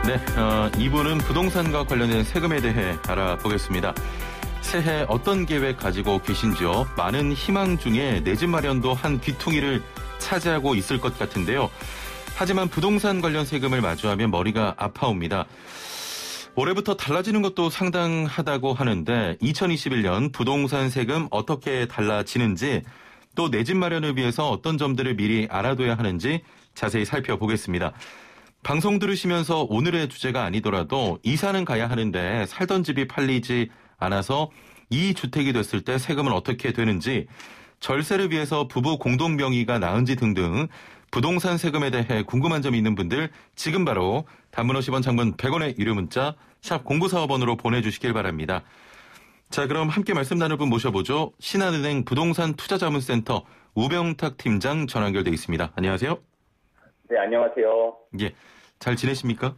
네, 2부는 부동산과 관련된 세금에 대해 알아보겠습니다. 새해 어떤 계획 가지고 계신지요? 많은 희망 중에 내 집 마련도 한 귀퉁이를 차지하고 있을 것 같은데요. 하지만 부동산 관련 세금을 마주하면 머리가 아파옵니다. 올해부터 달라지는 것도 상당하다고 하는데 2021년 부동산 세금 어떻게 달라지는지 또 내 집 마련을 위해서 어떤 점들을 미리 알아둬야 하는지 자세히 살펴보겠습니다. 방송 들으시면서 오늘의 주제가 아니더라도 이사는 가야 하는데 살던 집이 팔리지 않아서 이 주택이 됐을 때 세금은 어떻게 되는지, 절세를 위해서 부부 공동 명의가 나은지 등등 부동산 세금에 대해 궁금한 점이 있는 분들 지금 바로 단문 50원, 장문 100원의 유료 문자 샵 0945번으로 보내주시길 바랍니다. 자, 그럼 함께 말씀 나눌 분 모셔보죠. 신한은행 부동산 투자자문센터 우병탁 팀장 전화 연결돼 있습니다. 안녕하세요. 네, 안녕하세요. 예, 잘 지내십니까?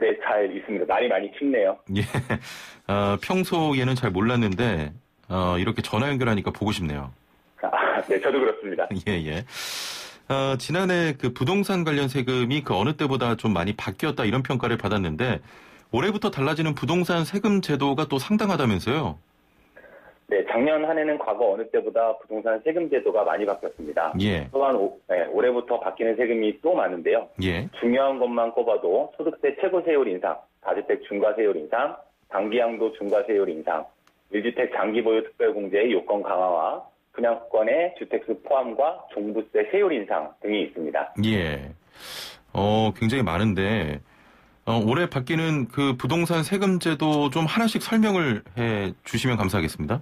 네, 잘 있습니다. 날이 많이 춥네요. 예, 평소에는 잘 몰랐는데 이렇게 전화 연결하니까 보고 싶네요. 네, 저도 그렇습니다. 예. 지난해 그 부동산 관련 세금이 그 어느 때보다 좀 많이 바뀌었다 이런 평가를 받았는데 올해부터 달라지는 부동산 세금 제도가 또 상당하다면서요? 네, 작년 한 해는 과거 어느 때보다 부동산 세금 제도가 많이 바뀌었습니다. 예. 또한 올해부터 바뀌는 세금이 또 많은데요. 예. 중요한 것만 꼽아도 소득세 최고세율 인상, 다주택 중과세율 인상, 단기양도 중과세율 인상, 1주택 장기보유 특별공제의 요건 강화와 분양권의 주택수 포함과 종부세 세율 인상 등이 있습니다. 예. 굉장히 많은데 올해 바뀌는 그 부동산 세금 제도 좀 하나씩 설명을 해 주시면 감사하겠습니다.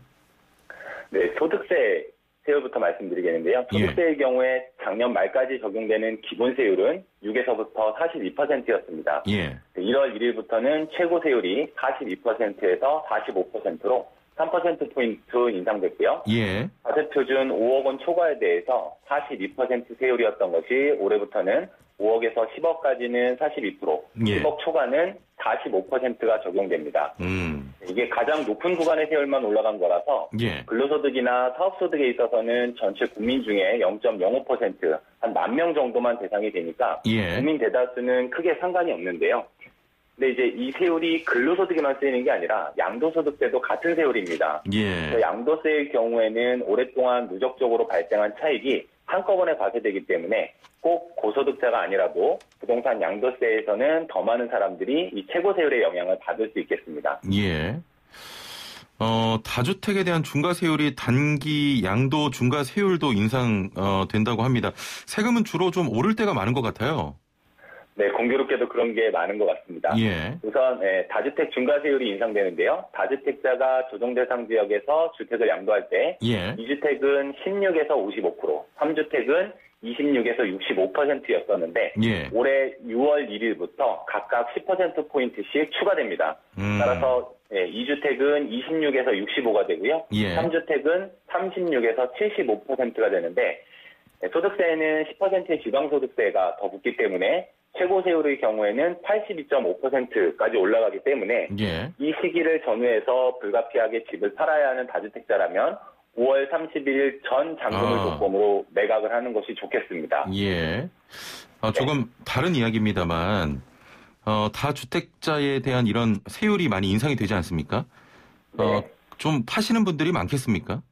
네, 소득세 세율부터 말씀드리겠는데요. 소득세의 경우에 작년 말까지 적용되는 기본세율은 6에서부터 42%였습니다. 예. 1월 1일부터는 최고세율이 42%에서 45%로 3%포인트 인상됐고요. 예. 과세표준 5억 원 초과에 대해서 42% 세율이었던 것이 올해부터는 5억에서 10억까지는 42%, 예. 10억 초과는 45%가 적용됩니다. 이게 가장 높은 구간의 세율만 올라간 거라서 예. 근로소득이나 사업소득에 있어서는 전체 국민 중에 0.05%, 한 10,000명 정도만 대상이 되니까 예. 국민 대다수는 크게 상관이 없는데요. 근데 이제 이 세율이 근로소득에만 쓰이는 게 아니라 양도소득세도 같은 세율입니다. 예. 양도세의 경우에는 오랫동안 누적적으로 발생한 차익이 한꺼번에 과세되기 때문에 꼭 고소득자가 아니라도 부동산 양도세에서는 더 많은 사람들이 이 최고세율의 영향을 받을 수 있겠습니다. 예. 다주택에 대한 중과세율이 단기 양도 중과세율도 인상된다고 합니다. 세금은 주로 좀 오를 때가 많은 것 같아요. 네, 공교롭게도 그런 게 많은 것 같습니다. 예. 우선 다주택 중과세율이 인상되는데요. 다주택자가 조정대상 지역에서 주택을 양도할 때 예. 2주택은 16에서 55%, 3주택은 26에서 65%였었는데 예. 올해 6월 1일부터 각각 10%포인트씩 추가됩니다. 따라서 2주택은 26에서 65가 되고요. 예. 3주택은 36에서 75%가 되는데 소득세에는 10%의 지방소득세가 더 붙기 때문에 최고세율의 경우에는 82.5%까지 올라가기 때문에 예. 이 시기를 전후해서 불가피하게 집을 팔아야 하는 다주택자라면 5월 31일 전 잔금을 조건으로 매각을 하는 것이 좋겠습니다. 예. 조금 다른 이야기입니다만 다주택자에 대한 이런 세율이 많이 인상이 되지 않습니까? 네. 좀 파시는 분들이 많겠습니까?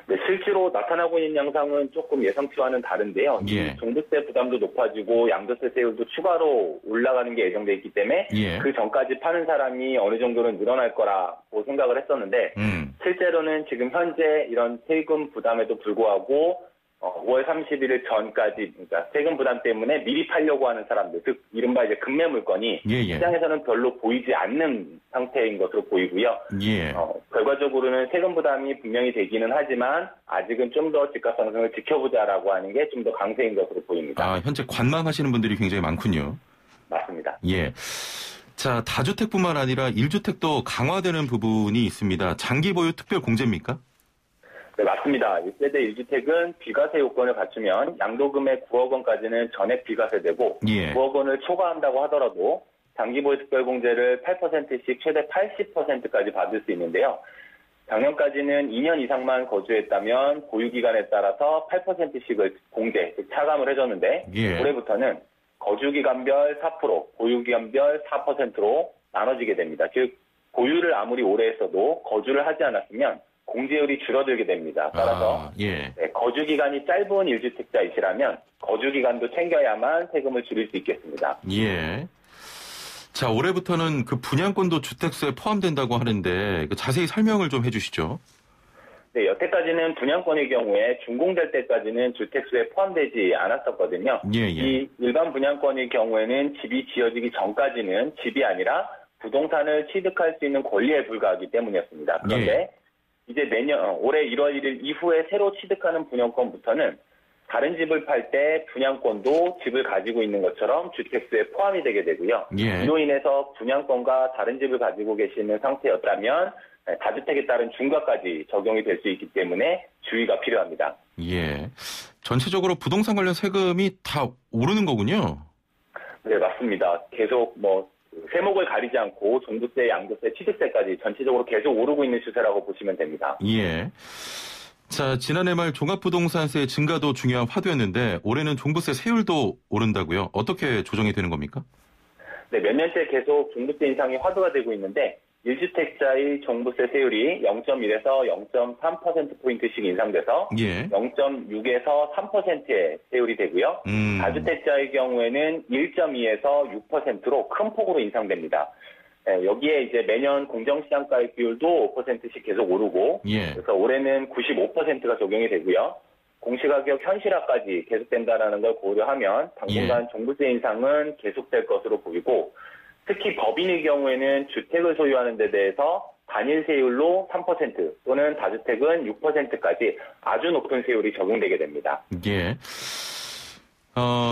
네, 실제로 나타나고 있는 양상은 조금 예상치와는 다른데요. 예. 종부세 부담도 높아지고 양도세 세율도 추가로 올라가는 게 예정돼 있기 때문에 예. 그 전까지 파는 사람이 어느 정도는 늘어날 거라고 생각을 했었는데 실제로는 지금 현재 이런 세금 부담에도 불구하고 5월 31일 전까지, 그러니까 세금 부담 때문에 미리 팔려고 하는 사람들, 즉 이른바 이제 급매물건이 시장에서는 별로 보이지 않는 상태인 것으로 보이고요. 예. 결과적으로는 세금 부담이 분명히 되기는 하지만 아직은 좀 더 집값 상승을 지켜보자라고 하는 게 좀 더 강세인 것으로 보입니다. 현재 관망하시는 분들이 굉장히 많군요. 맞습니다. 예. 자, 다주택뿐만 아니라 1주택도 강화되는 부분이 있습니다. 장기보유 특별공제입니까? 네, 맞습니다. 1세대 1주택은 비과세 요건을 갖추면 양도금액 9억 원까지는 전액 비과세되고 예. 9억 원을 초과한다고 하더라도 장기보유 특별공제를 8%씩 최대 80%까지 받을 수 있는데요. 작년까지는 2년 이상만 거주했다면 보유기간에 따라서 8%씩을 공제, 즉 차감을 해줬는데 예. 올해부터는 거주기간별 4%, 보유기간별 4%로 나눠지게 됩니다. 즉 보유를 아무리 오래 했어도 거주를 하지 않았으면 공제율이 줄어들게 됩니다. 따라서 네, 거주기간이 짧은 1주택자이시라면 거주기간도 챙겨야만 세금을 줄일 수 있겠습니다. 예. 자, 올해부터는 그 분양권도 주택수에 포함된다고 하는데 자세히 설명을 좀 해주시죠. 네, 여태까지는 분양권의 경우에 준공될 때까지는 주택수에 포함되지 않았었거든요. 이 일반 분양권의 경우에는 집이 지어지기 전까지는 집이 아니라 부동산을 취득할 수 있는 권리에 불과하기 때문이었습니다. 그런데 이제 올해 1월 1일 이후에 새로 취득하는 분양권부터는 다른 집을 팔 때 분양권도 집을 가지고 있는 것처럼 주택수에 포함이 되게 되고요. 이로 인해서 분양권과 다른 집을 가지고 계시는 상태였다면 다주택에 따른 중과까지 적용이 될 수 있기 때문에 주의가 필요합니다. 예. 전체적으로 부동산 관련 세금이 다 오르는 거군요. 네, 맞습니다. 계속 세목을 가리지 않고 종부세, 양도세, 취득세까지 전체적으로 계속 오르고 있는 추세라고 보시면 됩니다. 예. 자, 지난해 말 종합부동산세 증가도 중요한 화두였는데 올해는 종부세 세율도 오른다고요? 어떻게 조정이 되는 겁니까? 네, 몇 년째 계속 종부세 인상이 화두가 되고 있는데 1주택자의 종부세 세율이 0.1에서 0.3%포인트씩 인상돼서 0.6에서 3%의 세율이 되고요. 다주택자의 경우에는 1.2에서 6%로 큰 폭으로 인상됩니다. 여기에 이제 매년 공정시장가의 비율도 5%씩 계속 오르고 그래서 올해는 95%가 적용이 되고요. 공시가격 현실화까지 계속된다는 걸 고려하면 당분간 종부세 인상은 계속될 것으로 보이고 특히 법인의 경우에는 주택을 소유하는 데 대해서 단일 세율로 3% 또는 다주택은 6%까지 아주 높은 세율이 적용되게 됩니다. 예.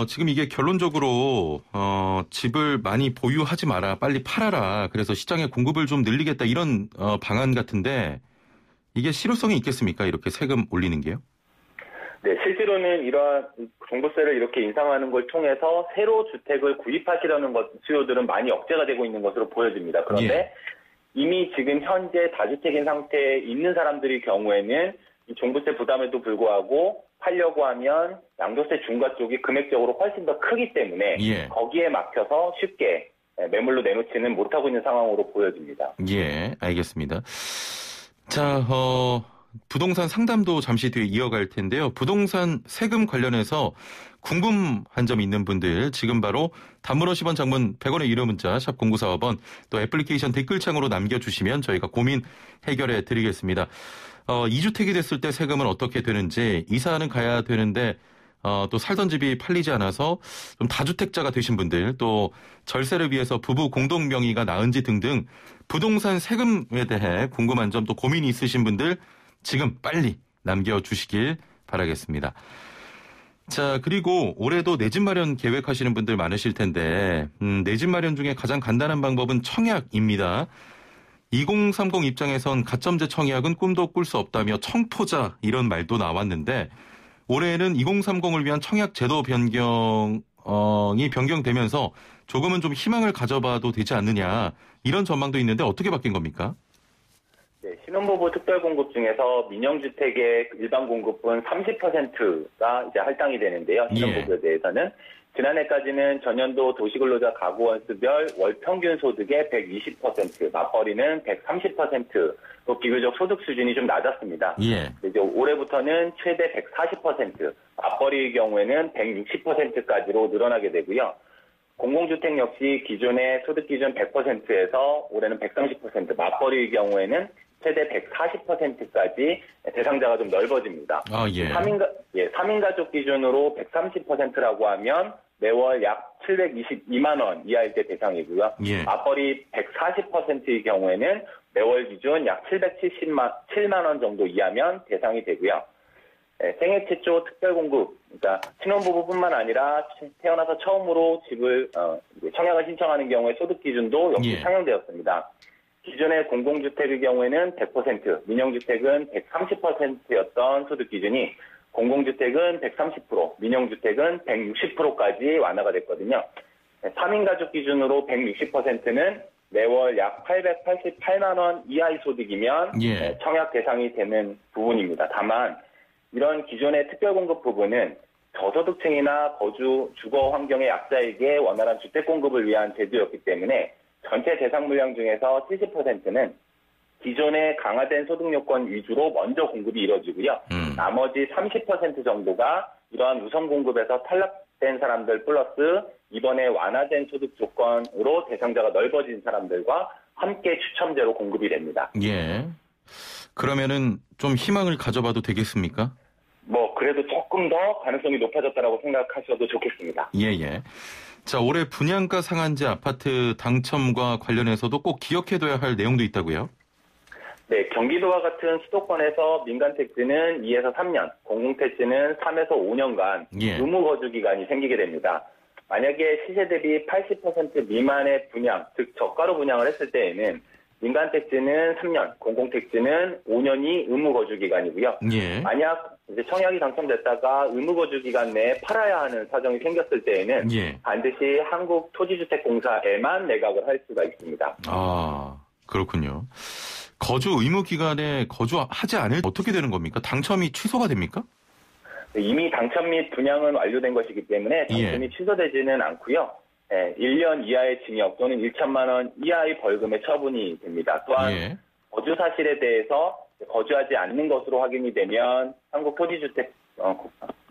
지금 이게 결론적으로 집을 많이 보유하지 마라, 빨리 팔아라. 그래서 시장에 공급을 좀 늘리겠다 이런 방안 같은데 이게 실효성이 있겠습니까? 이렇게 세금 올리는 게요? 네, 실제로는 이러한 종부세를 이렇게 인상하는 걸 통해서 새로 주택을 구입하시려는 수요들은 많이 억제가 되고 있는 것으로 보여집니다. 그런데 이미 지금 현재 다주택인 상태에 있는 사람들의 경우에는 이 종부세 부담에도 불구하고 팔려고 하면 양도세 중과 쪽이 금액적으로 훨씬 더 크기 때문에 거기에 막혀서 쉽게 매물로 내놓지는 못하고 있는 상황으로 보여집니다. 예, 알겠습니다. 자, 부동산 상담도 잠시 뒤에 이어갈 텐데요. 부동산 세금 관련해서 궁금한 점 있는 분들 지금 바로 단문 50원 장문 100원의 유료 문자 샵 0945번 또 애플리케이션 댓글창으로 남겨주시면 저희가 고민 해결해 드리겠습니다. 2주택이 됐을 때 세금은 어떻게 되는지 이사는 가야 되는데 또 살던 집이 팔리지 않아서 좀 다주택자가 되신 분들 또 절세를 위해서 부부 공동 명의가 나은지 등등 부동산 세금에 대해 궁금한 점 또 고민이 있으신 분들 지금 빨리 남겨주시길 바라겠습니다. 자, 그리고 올해도 내 집 마련 계획하시는 분들 많으실 텐데 내 집 마련 중에 가장 간단한 방법은 청약입니다. 2030 입장에선 가점제 청약은 꿈도 꿀 수 없다며 청포자 이런 말도 나왔는데 올해는 2030을 위한 청약 제도 변경이 변경되면서 조금은 좀 희망을 가져봐도 되지 않느냐 이런 전망도 있는데 어떻게 바뀐 겁니까? 네, 신혼부부 특별공급 중에서 민영주택의 일반 공급분 30%가 이제 할당이 되는데요. 신혼부부에 대해서는 지난해까지는 전년도 도시근로자 가구원수별 월 평균 소득의 120%, 맞벌이는 130%로 비교적 소득 수준이 좀 낮았습니다. 이제 올해부터는 최대 140%, 맞벌이의 경우에는 160%까지로 늘어나게 되고요. 공공주택 역시 기존의 소득 기준 100%에서 올해는 130%, 맞벌이의 경우에는 최대 140%까지 대상자가 좀 넓어집니다. 3인 가족 기준으로 130%라고 하면 매월 약 722만 원 이하일 때 대상이고요. 맞벌이 140%의 경우에는 매월 기준 약 777만 원 정도 이하면 대상이 되고요. 생애 최초 특별공급, 그러니까 신혼부부뿐만 아니라 태어나서 처음으로 집을 청약을 신청하는 경우에 소득 기준도 역시 상향되었습니다. 기존의 공공주택의 경우에는 100%, 민영주택은 130%였던 소득 기준이 공공주택은 130%, 민영주택은 160%까지 완화가 됐거든요. 3인 가족 기준으로 160%는 매월 약 888만 원 이하의 소득이면 청약 대상이 되는 부분입니다. 다만 이런 기존의 특별공급 부분은 저소득층이나 거주 주거 환경의 약자에게 원활한 주택 공급을 위한 제도였기 때문에 전체 대상 물량 중에서 70%는 기존의 강화된 소득 요건 위주로 먼저 공급이 이루어지고요. 나머지 30% 정도가 이러한 우선 공급에서 탈락된 사람들 플러스 이번에 완화된 소득 조건으로 대상자가 넓어진 사람들과 함께 추첨제로 공급이 됩니다. 예. 그러면은 좀 희망을 가져봐도 되겠습니까? 그래도 조금 더 가능성이 높아졌다라고 생각하셔도 좋겠습니다. 예. 자, 올해 분양가 상한제 아파트 당첨과 관련해서도 꼭 기억해둬야 할 내용도 있다고요? 네, 경기도와 같은 수도권에서 민간 택지는 2에서 3년, 공공 택지는 3에서 5년간 의무 거주 기간이 생기게 됩니다. 만약에 시세 대비 80% 미만의 분양, 즉 저가로 분양을 했을 때에는 민간 택지는 3년, 공공 택지는 5년이 의무 거주 기간이고요. 예. 만약 이제 청약이 당첨됐다가 의무 거주 기간 내에 팔아야 하는 사정이 생겼을 때에는 반드시 한국토지주택공사에만 매각을 할 수가 있습니다. 아, 그렇군요. 거주 의무 기간에 거주하지 않을 어떻게 되는 겁니까? 당첨이 취소가 됩니까? 이미 당첨 및 분양은 완료된 것이기 때문에 당첨이 취소되지는 않고요. 1년 이하의 징역 또는 1천만 원 이하의 벌금의 처분이 됩니다. 또한 거주 사실에 대해서 거주하지 않는 것으로 확인이 되면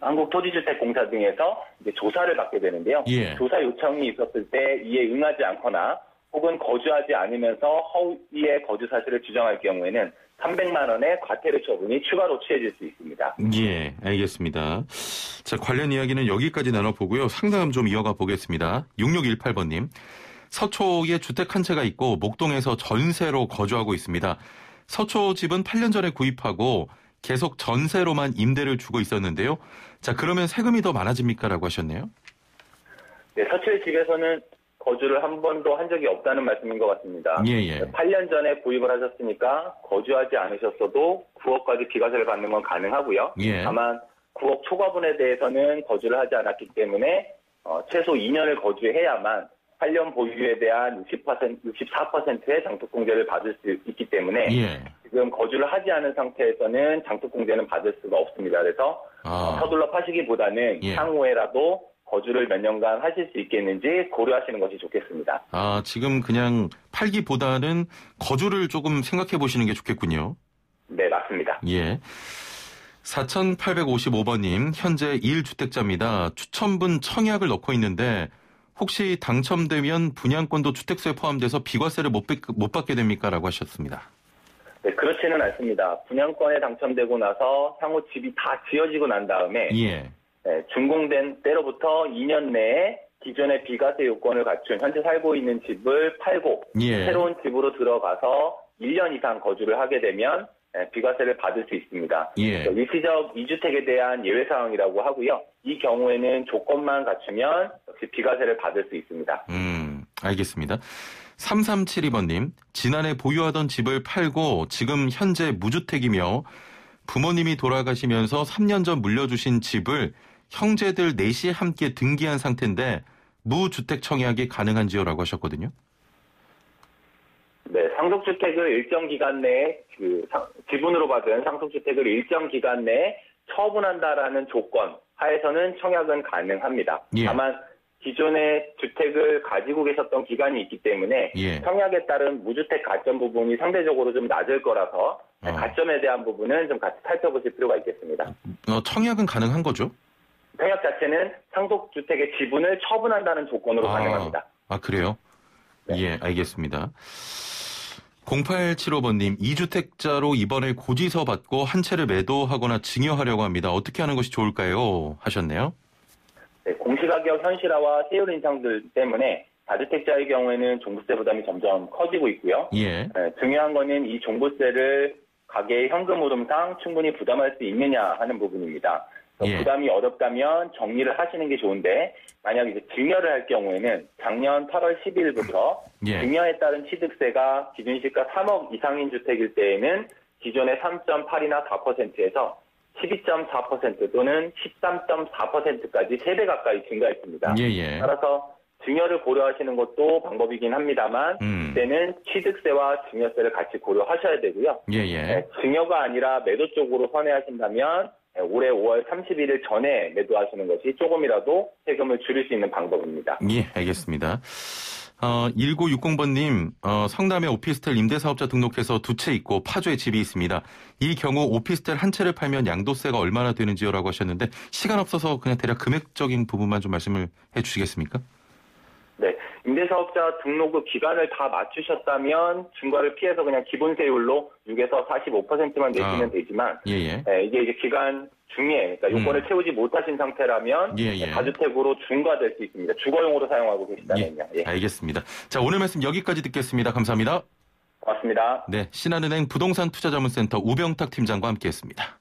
한국토지주택공사 등에서 이제 조사를 받게 되는데요. 조사 요청이 있었을 때 이에 응하지 않거나 혹은 거주하지 않으면서 허위의 거주 사실을 주장할 경우에는 300만 원의 과태료 처분이 추가로 취해질 수 있습니다. 예, 알겠습니다. 자, 관련 이야기는 여기까지 나눠보고요. 상담 좀 이어가 보겠습니다. 6618번님. 서초에 주택 한 채가 있고 목동에서 전세로 거주하고 있습니다. 서초 집은 8년 전에 구입하고 계속 전세로만 임대를 주고 있었는데요. 자, 그러면 세금이 더 많아집니까? 라고 하셨네요. 네, 서초의 집에서는 거주를 한 번도 한 적이 없다는 말씀인 것 같습니다. 8년 전에 구입을 하셨으니까 거주하지 않으셨어도 9억까지 비과세를 받는 건 가능하고요. 다만 9억 초과분에 대해서는 거주를 하지 않았기 때문에 최소 2년을 거주해야만 8년 보유에 대한 64%의 장독공제를 받을 수 있기 때문에 지금 거주를 하지 않은 상태에서는 장독공제는 받을 수가 없습니다. 그래서 서둘러 파시기보다는 향후에라도 거주를 몇 년간 하실 수 있겠는지 고려하시는 것이 좋겠습니다. 아, 지금 그냥 팔기보다는 거주를 조금 생각해 보시는 게 좋겠군요. 네, 맞습니다. 4855번님, 현재 1주택자입니다. 추첨분 청약을 넣고 있는데 혹시 당첨되면 분양권도 주택수에 포함돼서 비과세를 못 받게 됩니까? 라고 하셨습니다. 네, 그렇지는 않습니다. 분양권에 당첨되고 나서 향후 집이 다 지어지고 난 다음에 준공된 때로부터 2년 내에 기존의 비과세 요건을 갖춘 현재 살고 있는 집을 팔고 새로운 집으로 들어가서 1년 이상 거주를 하게 되면 비과세를 받을 수 있습니다. 일시적 2주택에 대한 예외 사항이라고 하고요. 이 경우에는 조건만 갖추면 역시 비과세를 받을 수 있습니다. 알겠습니다. 3372번님, 지난해 보유하던 집을 팔고 지금 현재 무주택이며 부모님이 돌아가시면서 3년 전 물려주신 집을 형제들 넷이 함께 등기한 상태인데 무주택 청약이 가능한지요? 라고 하셨거든요. 네, 상속주택을 일정 기간 내에 지분으로 받은 상속주택을 일정 기간 내에 처분한다라는 조건 하에서는 청약은 가능합니다. 다만 기존의 주택을 가지고 계셨던 기간이 있기 때문에 청약에 따른 무주택 가점 부분이 상대적으로 좀 낮을 거라서 가점에 대한 부분은 좀 같이 살펴보실 필요가 있겠습니다. 청약은 가능한 거죠? 청약 자체는 상속주택의 지분을 처분한다는 조건으로 가능합니다. 아, 그래요? 예, 알겠습니다. 0875번님, 2주택자로 이번에 고지서 받고 한 채를 매도하거나 증여하려고 합니다. 어떻게 하는 것이 좋을까요? 하셨네요. 네, 공시가격 현실화와 세율 인상들 때문에 다주택자의 경우에는 종부세 부담이 점점 커지고 있고요. 중요한 거는 이 종부세를 가계의 현금 흐름상 충분히 부담할 수 있느냐 하는 부분입니다. 부담이 어렵다면 정리를 하시는 게 좋은데 만약 이제 증여를 할 경우에는 작년 8월 12일부터 증여에 따른 취득세가 기준 시가 3억 이상인 주택일 때에는 기존의 3.8이나 4%에서 12.4% 또는 13.4%까지 3배 가까이 증가했습니다. 따라서 증여를 고려하시는 것도 방법이긴 합니다만 그때는 취득세와 증여세를 같이 고려하셔야 되고요. 증여가 아니라 매도 쪽으로 선회하신다면 올해 5월 31일 전에 매도하시는 것이 조금이라도 세금을 줄일 수 있는 방법입니다. 예, 알겠습니다. 1960번님, 성남에 오피스텔 임대사업자 등록해서 2채 있고 파주에 집이 있습니다. 이 경우 오피스텔 한 채를 팔면 양도세가 얼마나 되는지요? 라고 하셨는데 시간 없어서 그냥 대략 금액적인 부분만 좀 말씀을 해 주시겠습니까? 네, 임대사업자 등록의 기간을 다 맞추셨다면 중과를 피해서 그냥 기본세율로 6에서 45%만 내시면 되지만 이게 이제 기간 중에 그러니까 요건을 채우지 못하신 상태라면 다주택으로 중과될 수 있습니다. 주거용으로 사용하고 계시다면요. 알겠습니다. 자, 오늘 말씀 여기까지 듣겠습니다. 감사합니다. 고맙습니다. 네, 신한은행 부동산 투자자문센터 우병탁 팀장과 함께했습니다.